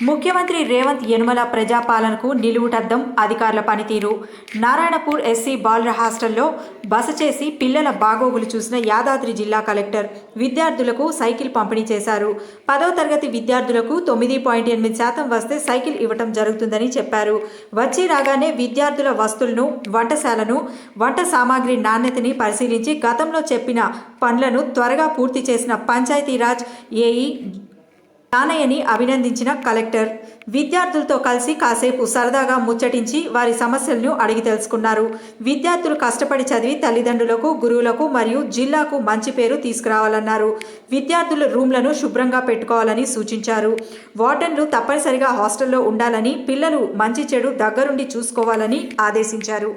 ముఖ్యమంత్రి రేవంత్ యనుమల ప్రజాపాలనకు నిలువుటద్దం అధికారుల పనితీరు. నారాయణపూర్ ఎస్సీ బాలుర హాస్టల్లో బస చేసి పిల్లల బాగోగులు చూసిన యాదాద్రి జిల్లా కలెక్టర్ విద్యార్థులకు సైకిల్ పంపిణీ చేశారు. 10వ తరగతి విద్యార్థులకు 9.8% వస్తే సైకిల్ ఇవ్వటం జరుగుతుందని చెప్పారు. వచ్చి రాగానే విద్యార్థుల వస్తువులను, వంటశాలను, వంట సామాగ్రి నాణ్యతని పరిశీలించి గతంలో చెప్పిన పనులను త్వరగా పూర్తి చేసిన పంచాయతీరాజ్ ఏఈ నానయ్యని అభినందించిన కలెక్టర్ విద్యార్థులతో కలిసి కాసేపు సరదాగా ముచ్చటించి వారి సమస్యలను అడిగి తెలుసుకున్నారు. విద్యార్థులు కష్టపడి చదివి తల్లిదండ్రులకు, గురువులకు మరియు జిల్లాకు మంచి పేరు తీసుకురావాలన్నారు. విద్యార్థుల రూమ్లను శుభ్రంగా పెట్టుకోవాలని సూచించారు. వార్డెన్లు తప్పనిసరిగా హాస్టల్లో ఉండాలని, పిల్లలు మంచి చెడు దగ్గరుండి చూసుకోవాలని ఆదేశించారు.